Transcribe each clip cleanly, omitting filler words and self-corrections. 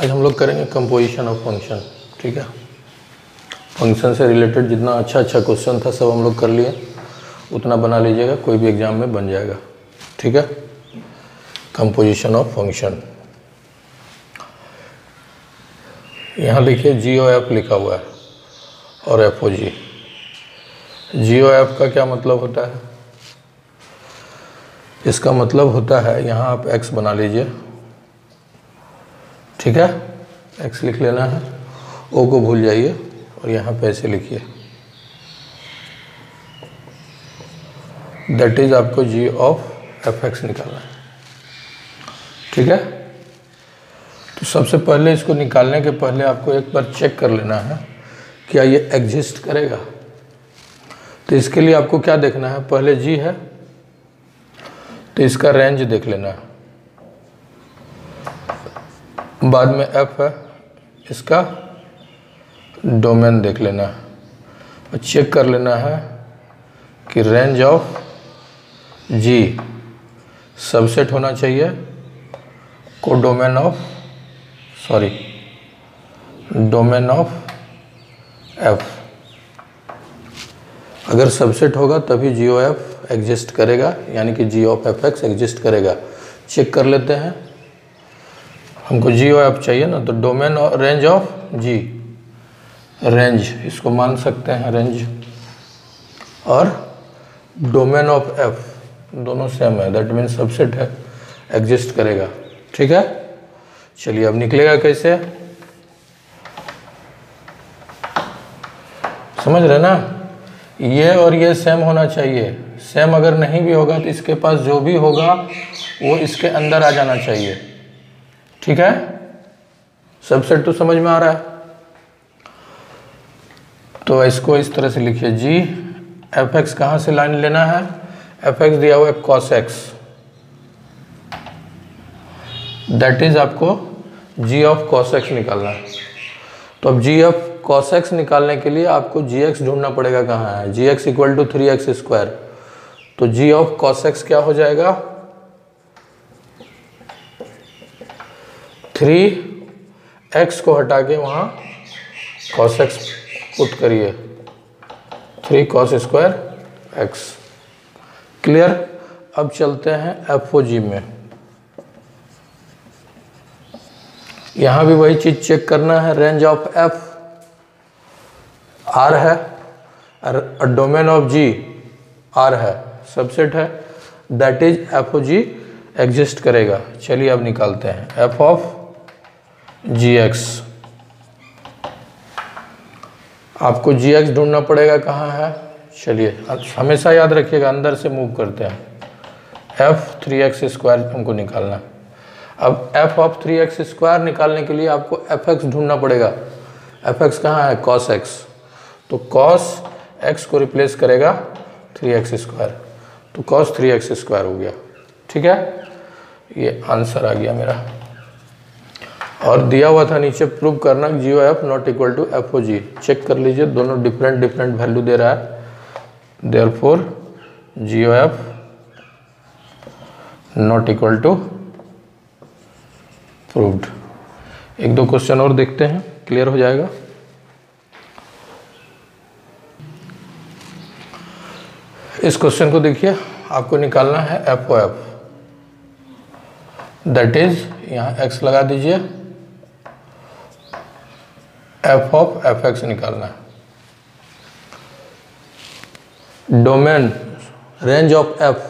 आज हम लोग करेंगे कंपोजिशन ऑफ फंक्शन। ठीक है, फंक्शन से रिलेटेड जितना अच्छा क्वेश्चन था सब हम लोग कर लिए, उतना बना लीजिएगा, कोई भी एग्जाम में बन जाएगा। ठीक है, कंपोजिशन ऑफ फंक्शन। यहाँ देखिए जी ओ एफ लिखा हुआ है और एफ ओ जी। जी ओ एफ का क्या मतलब होता है? इसका मतलब होता है, यहाँ आप x बना लीजिए। ठीक है, x लिख लेना है, o को भूल जाइए और यहाँ पे ऐसे लिखिए, दैट इज आपको g ऑफ एफ एक्स निकालना है। ठीक है, तो सबसे पहले इसको निकालने के पहले आपको एक बार चेक कर लेना है क्या ये एग्जिस्ट करेगा। तो इसके लिए आपको क्या देखना है, पहले g है तो इसका रेंज देख लेना है, बाद में f है, इसका डोमेन देख लेना है और चेक कर लेना है कि रेंज ऑफ g सबसेट होना चाहिए codomain of domain of f। अगर सबसेट होगा तभी जी ओ एफ एग्जिस्ट करेगा, यानी कि जी ऑफ एफ एक्स एग्जिस्ट करेगा। चेक कर लेते हैं, हमको जी ओ एफ चाहिए ना, तो डोमेन और रेंज ऑफ जी, रेंज इसको मान सकते हैं रेंज, और डोमेन ऑफ एफ दोनों सेम है, दैट मीन सबसेट है, एग्जिस्ट करेगा। ठीक है, चलिए अब निकलेगा कैसे, समझ रहे ना? ये और ये सेम होना चाहिए, सेम अगर नहीं भी होगा तो इसके पास जो भी होगा वो इसके अंदर आ जाना चाहिए। ठीक है, सबसेट तो समझ में आ रहा है। तो इसको इस तरह से लिखिए, जी एफ एक्स कहाँ से लाइन लेना है, एफ एक्स दिया हुआ है कॉस एक्स, दैट इज आपको जी ऑफ कॉस एक्स निकालना है। तो अब जी ऑफ कॉस एक्स निकालने के लिए आपको जी एक्स ढूंढना पड़ेगा, कहाँ है, जी एक्स इक्वल टू 3x²। तो जी ऑफ कॉस एक्स क्या हो जाएगा, 3x को हटा के वहाँ कॉस एक्स पुट करिए, 3cos² x। क्लियर? अब चलते हैं एफ ओ जी में। यहाँ भी वही चीज़ चेक करना है, रेंज ऑफ f R है और डोमेन ऑफ G R है, सबसेट है, that is F O G exist करेगा। चलिए अब निकालते हैं f ऑफ जी एक्स। आपको जी एक्स ढूंढना पड़ेगा, कहाँ है, चलिए हमेशा याद रखिएगा अंदर से मूव करते हैं, f 3x² हमको निकालना है। अब f ऑफ 3x² निकालने के लिए आपको एफ एक्स ढूंढना पड़ेगा, एफ एक्स कहाँ है, cos x, तो cos x को रिप्लेस करेगा 3x², तो cos 3x² हो गया। ठीक है, ये आंसर आ गया मेरा। और दिया हुआ था नीचे प्रूव करना g o f not equal to f O g. Check कर लीजिए, दोनों डिफरेंट वैल्यू दे रहा है, therefore g o f not equal to proved. एक दो क्वेश्चन और देखते हैं, क्लियर हो जाएगा। इस क्वेश्चन को देखिए, आपको निकालना है F O F, that is यहाँ x लगा दीजिए, एफ ऑफ एफ एक्स निकालना है। Domain range of F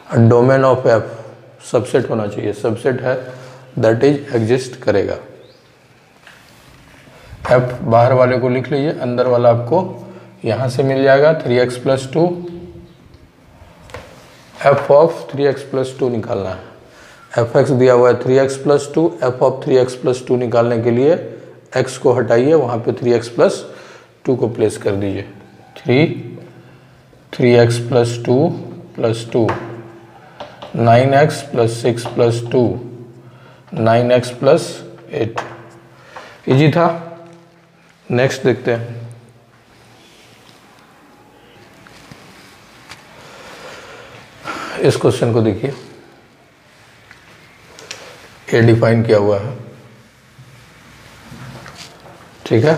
domain of F subset होना चाहिए, सबसेट है, दैट इज एग्जिस्ट करेगा। एफ बाहर वाले को लिख लीजिए, अंदर वाला आपको यहाँ से मिल जाएगा 3x+2, एफ ऑफ 3x+2 निकालना है। एफ एक्स दिया हुआ है 3x+2, एफ ऑफ 3x+2 निकालने के लिए x को हटाइए, वहाँ पे 3x+2 को प्लेस कर दीजिए, 3x+2 9x+6+2 9x+8। इजी था। नेक्स्ट देखते हैं, इस क्वेश्चन को देखिए, ए डिफाइन किया हुआ है, ठीक है,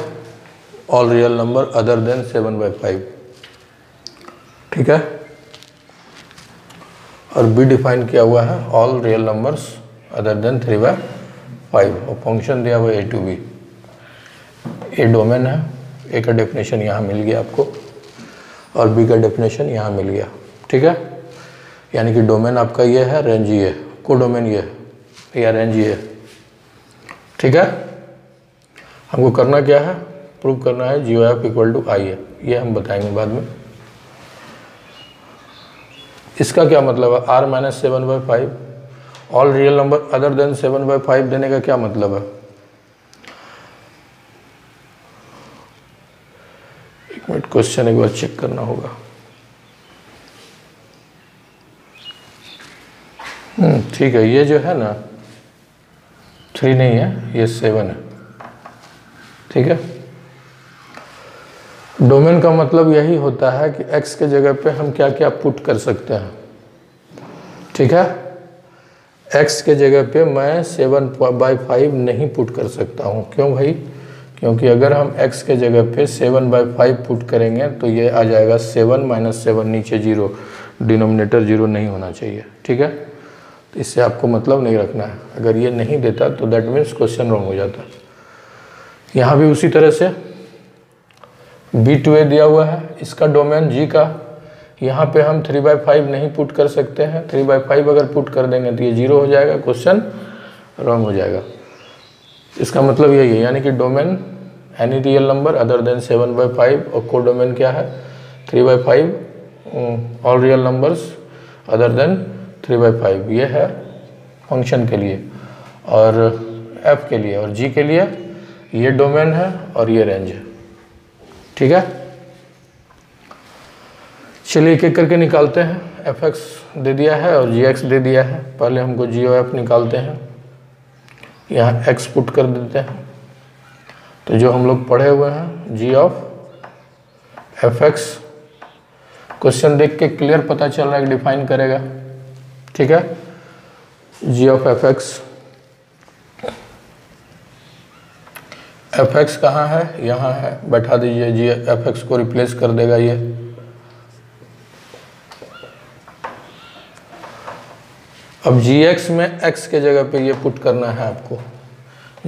all real number other than 7/5, ठीक है। और बी डिफाइन किया हुआ है all real numbers other than 3/5, और फंक्शन दिया हुआ ए टू बी। ए डोमेन है, ए का डेफिनेशन यहाँ मिल गया आपको, और बी का डेफिनेशन यहाँ मिल गया, ठीक है। यानी कि डोमेन आपका ये है, रेंज ये, को डोमेन ये है, या रेंज ये, ठीक है। हमको करना क्या है, प्रूव करना है GOF इक्वल टू आई है, ये हम बताएंगे बाद में। इसका क्या मतलब है, R minus 7/5, all real number other than 7/5 देने का क्या मतलब है। एक मिनट, क्वेश्चन एक बार चेक करना होगा। ठीक है, ये जो है ना 3 नहीं है, ये 7 है, ठीक है। डोमेन का मतलब यही होता है कि x के जगह पे हम क्या क्या पुट कर सकते हैं, ठीक है। x के जगह पे मैं 7/5 नहीं पुट कर सकता हूँ, क्यों भाई, क्योंकि अगर हम x के जगह पे 7/5 पुट करेंगे तो ये आ जाएगा 7 - 7, नीचे 0, डिनोमिनेटर 0 नहीं होना चाहिए, ठीक है। तो इससे आपको मतलब नहीं रखना है, अगर ये नहीं देता तो दैट मीन्स क्वेश्चन रॉन्ग हो जाता। यहाँ भी उसी तरह से B2A दिया हुआ है, इसका डोमेन G का, यहाँ पे हम 3/5 नहीं पुट कर सकते हैं, 3/5 अगर पुट कर देंगे तो ये 0 हो जाएगा, क्वेश्चन रॉन्ग हो जाएगा। इसका मतलब यही है, यानी कि domain any real number other than 7/5, और को डोमेन क्या है 3/5, all real numbers other than 3/5, ये है फंक्शन के लिए, और f के लिए और g के लिए ये डोमेन है और ये रेंज है, ठीक है। चलिए एक एक करके निकालते हैं। fx दे दिया है और gx दे दिया है, पहले हमको GOF निकालते हैं। यहाँ x पुट कर देते हैं, तो जो हम लोग पढ़े हुए हैं g ऑफ fx, क्वेश्चन देख के क्लियर पता चल रहा है कि डिफाइन करेगा, ठीक है। g ऑफ fx कहाँ है, यहाँ है, बैठा दीजिए, g fx को रिप्लेस कर देगा ये। अब gx में x के जगह पे ये पुट करना है आपको।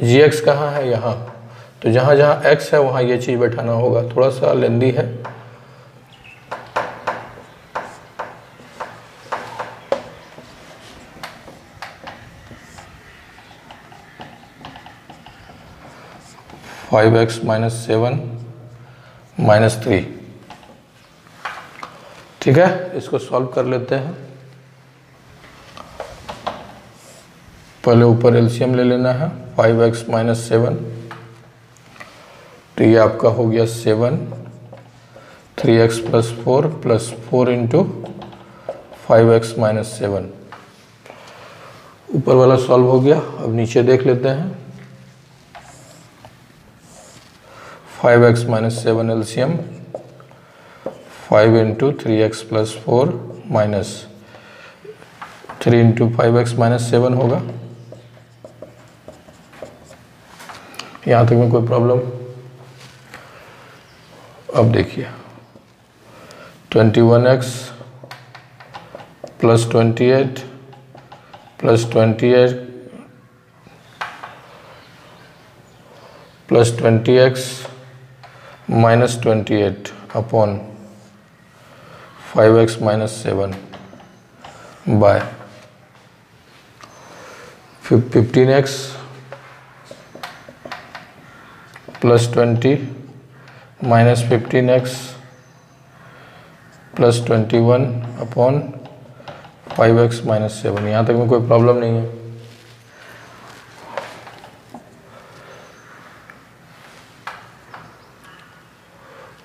gx कहाँ है, यहाँ, तो जहाँ जहाँ x है वहाँ ये चीज़ बैठाना होगा, थोड़ा सा लेंदी है। (5x - 7 - 3), ठीक है। इसको सॉल्व कर लेते हैं। पहले ऊपर एलसीएम ले लेना है, 5x - 7, तो ये आपका हो गया 7, 3x + 4 + 4 × 5x - 7, ऊपर वाला सॉल्व हो गया। अब नीचे देख लेते हैं, 5x - 7 LCM, 5 × 3x + 4 minus 3 × 5x - 7 होगा। यहाँ तक में कोई प्रॉब्लम। अब देखिए 21x + 28 + 28 + 20x - 28 upon 5x - 7 bye 15x + 20 - 15x + 21 upon 5x - 7। यहाँ तक में कोई प्रॉब्लम नहीं है।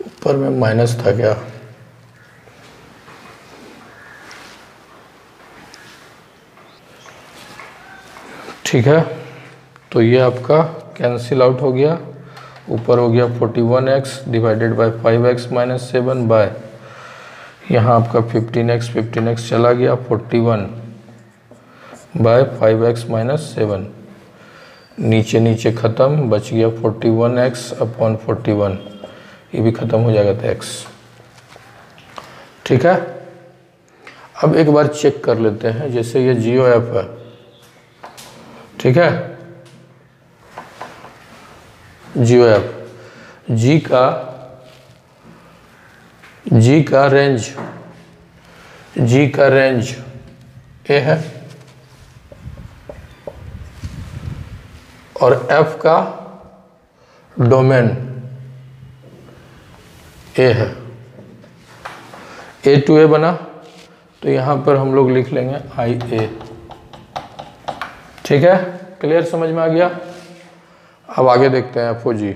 ऊपर में माइनस था क्या, ठीक है। तो ये आपका कैंसिल आउट हो गया, ऊपर हो गया 41x / 5x - 7 बाय, यहाँ आपका 15x चला गया, 41 बाय 5x माइनस 7, नीचे नीचे ख़त्म, बच गया 41x अपॉन 41, ये भी ख़त्म हो जाएगा तो x। ठीक है, अब एक बार चेक कर लेते हैं, जैसे ये GOF है, ठीक है, GOF, G का रेंज A है और F का डोमेन A है। A to A बना तो यहाँ पर हम लोग लिख लेंगे IA। ठीक है, क्लियर, समझ में आ गया। अब आगे देखते हैं FOG।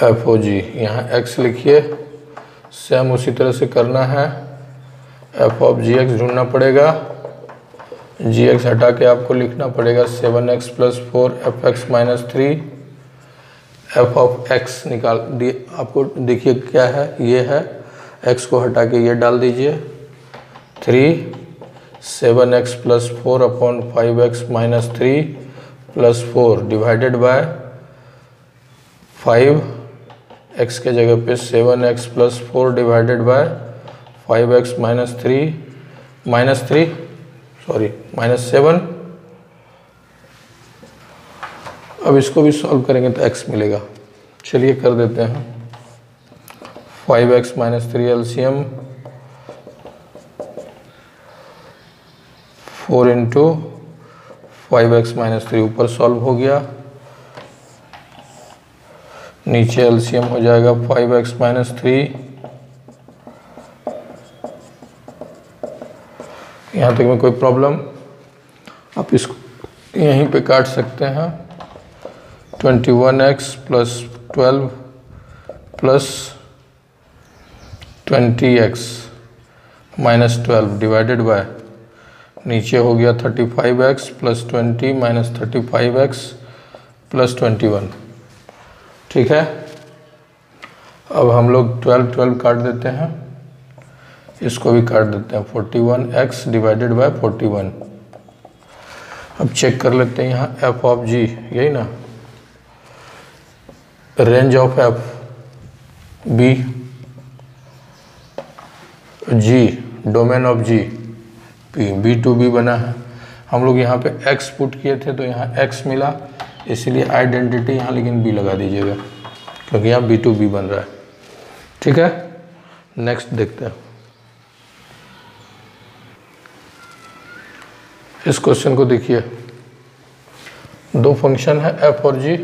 FOG यहाँ x लिखिए, सेम उसी तरह से करना है। f ऑफ gx ढूंढना पड़ेगा, gx हटा के आपको लिखना पड़ेगा 7x plus 4 fx minus 3। f of x निकाल दिए, आपको देखिए क्या है, ये है, x को हटा के ये डाल दीजिए, 3 7x plus 4 upon 5x minus 3 plus 4 divided by 5, x के जगह पे 7x plus 4 divided by 5x minus 7। अब इसको भी सॉल्व करेंगे तो x मिलेगा। चलिए कर देते हैं, 5x minus 3 LCM, 4 into 5x minus 3 ऊपर सॉल्व हो गया, नीचे एलसीएम हो जाएगा 5x माइनस 3। यहाँ तक में कोई प्रॉब्लम, आप इसको यहीं पे काट सकते हैं, 21x plus 12 plus 20x minus 12 divided by, नीचे हो गया 35x plus 20 minus 35x plus 21। ठीक है, अब हम लोग 12 काट देते हैं, इसको भी काट देते हैं, 41x डिवाइडेड बाय 41। अब चेक कर लेते हैं यहाँ f ऑफ g, यही ना, range of f b, g domain of g p, b to b बना है। हम लोग यहाँ पे x पुट किए थे तो यहाँ x मिला, इसलिए आइडेंटिटी यहाँ लेकिन b लगा दीजिएगा, क्योंकि यहाँ b टू b बन रहा है। ठीक है, नेक्स्ट देखते हैं। इस क्वेश्चन को देखिए, दो फंक्शन है f और g,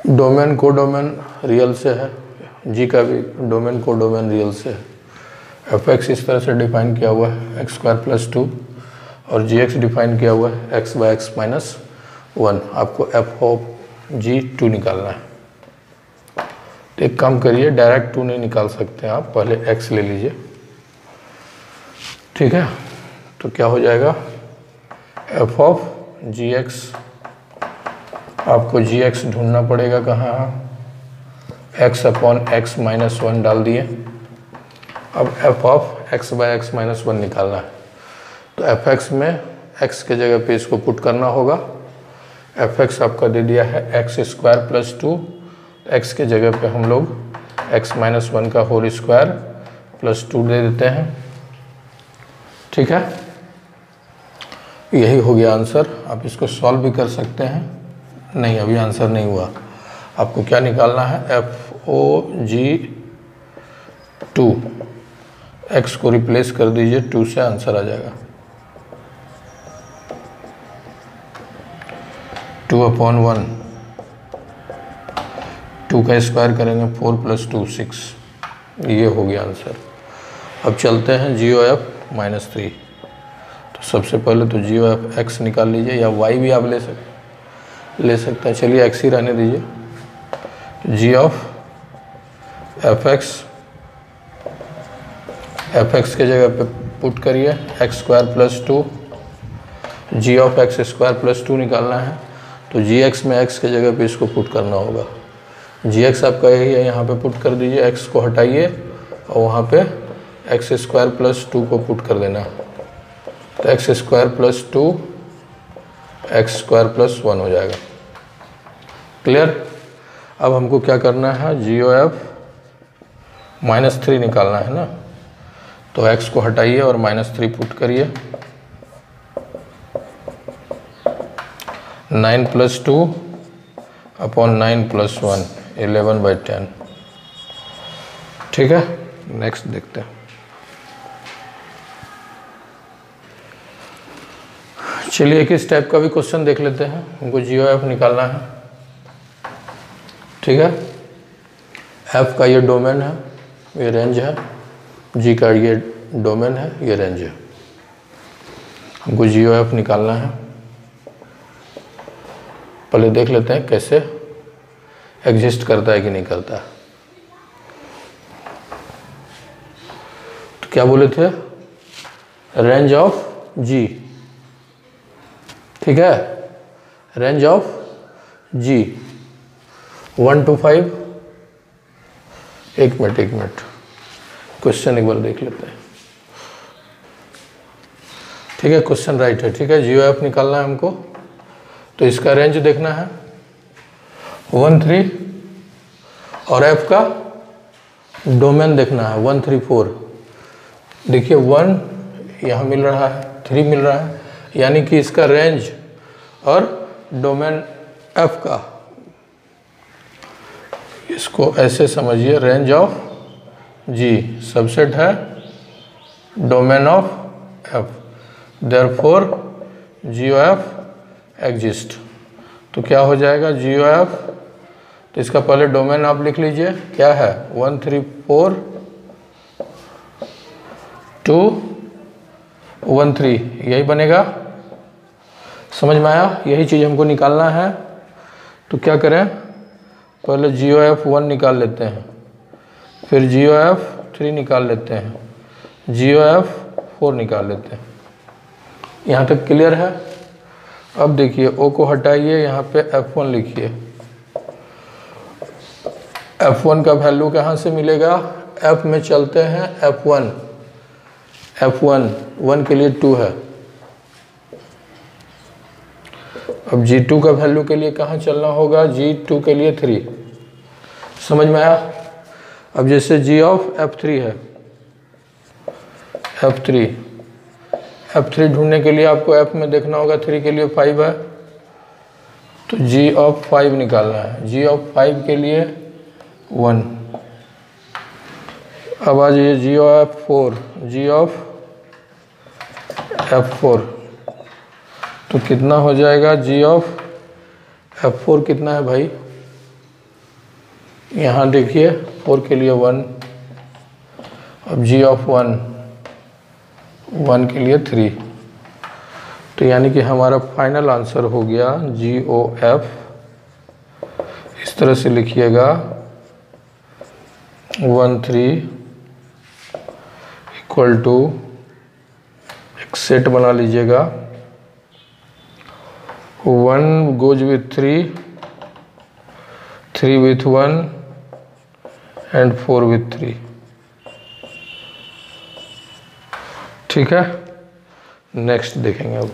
डोमेन को डोमेन रियल से है, g का भी डोमेन को डोमेन रियल से है। f(x) इस तरह से डिफाइन किया हुआ है x स्क्वायर प्लस 2 और gx डिफाइन किया हुआ है x बाय x माइनस 1। आपको f ऑफ g 2 निकालना है। तो एक काम करिए, डायरेक्ट 2 नहीं निकाल सकते आप, पहले x ले लीजिए। ठीक है, तो क्या हो जाएगा, f ऑफ gx, आपको gx ढूंढना पड़ेगा कहाँ, x अपॉन x माइनस 1 डाल दिए। अब f of x by x minus 1 निकालना है, तो fx में x के जगह पे इसको पुट करना होगा। fx आपका दे दिया है x स्क्वायर प्लस 2, x के जगह पे हम लोग x माइनस 1 का होल स्क्वायर प्लस 2 दे देते हैं। ठीक है, यही हो गया आंसर। आप इसको सॉल्व भी कर सकते हैं। नहीं, अभी आंसर नहीं हुआ। आपको क्या निकालना है, FOG2, x को रिप्लेस कर दीजिए 2 से, आंसर आ जाएगा 2/1। 2 का स्क्वायर करेंगे 4 प्लस 2 6, ये हो गया आंसर। अब चलते हैं GOF माइनस 3। तो सबसे पहले तो GOF x निकाल लीजिए, या y भी आप ले सकते हैं। चलिए x ही रहने दीजिए। G ऑफ एफ एक्स के जगह पे पुट करिए x square plus 2, g of x square plus 2 निकालना है तो जी एक्स में एक्स के जगह पे इसको पुट करना होगा। जी एक्स आपका यही है, यहाँ पे पुट कर दीजिए, एक्स को हटाइए और वहाँ पे एक्स स्क्वायर प्लस 2 को पुट कर देना, तो x square plus 2 x square plus 1 हो जाएगा। क्लियर। अब हमको क्या करना है, जी ओ एफ -3 निकालना है ना, तो x को हटाइए और -3 पुट करिए, 9 + 2 अपॉन 9 + 1 11/10। ठीक है, नेक्स्ट देखते हैं। चलिए एक इस टाइप का भी क्वेश्चन देख लेते हैं, हमको जी ओ एफ निकालना है। ठीक है, एफ का ये डोमेन है, ये रेंज है, जी का ये डोमेन है, ये रेंज है। हमको जी ओ एफ निकालना है। पहले देख लेते हैं कैसे एग्जिस्ट करता है कि नहीं करता है। तो क्या बोले थे, रेंज ऑफ जी, ठीक है, रेंज ऑफ जी 1 to 5। एक मिनट क्वेश्चन एक बार देख लेते हैं। ठीक है, क्वेश्चन राइट है। ठीक है, जी ओ एफ निकालना है हमको, तो इसका रेंज देखना है 1 3 और एफ का डोमेन देखना है 1 3 4। देखिए 1 यहाँ मिल रहा है, 3 मिल रहा है, यानी कि इसका रेंज और डोमेन एफ का, इसको ऐसे समझिए, रेंज ऑफ जी सबसेट है domain of f, therefore g o f exist. तो क्या हो जाएगा, जी ओ एफ, तो इसका पहले डोमेन आप लिख लीजिए, क्या है 1 3 4 2 1 3, यही बनेगा। समझ में आया, यही चीज़ हमको निकालना है। तो क्या करें, पहले जी ओ एफ 1 निकाल लेते हैं, फिर जी ओ एफ 3 निकाल लेते हैं, जी ओ एफ 4 निकाल लेते हैं। यहाँ तक क्लियर है। अब देखिए ओ को हटाइए, यहाँ पे F1 लिखिए। F1 का वैल्यू कहाँ से मिलेगा, F में चलते हैं F1, F1 1 के लिए 2 है। अब G2 का वैल्यू के लिए कहाँ चलना होगा, G2 के लिए 3। समझ में आया। अब जैसे G ऑफ F3 है, F3 ढूंढने के लिए आपको F में देखना होगा, 3 के लिए 5 है, तो G ऑफ 5 निकालना है। G ऑफ 5 के लिए 1। अब आ जाइए G of F4, G of F4, तो कितना हो जाएगा, G ऑफ F4 कितना है भाई, यहाँ देखिए 4 के लिए 1। अब G ऑफ 1 के लिए 3, तो यानी कि हमारा फाइनल आंसर हो गया GOF। इस तरह से लिखिएगा 1 3 इक्वल टू, एक सेट बना लीजिएगा, 1 goes with 3, 3 with 1 and 4 with 3। ठीक है, नेक्स्ट देखेंगे अब।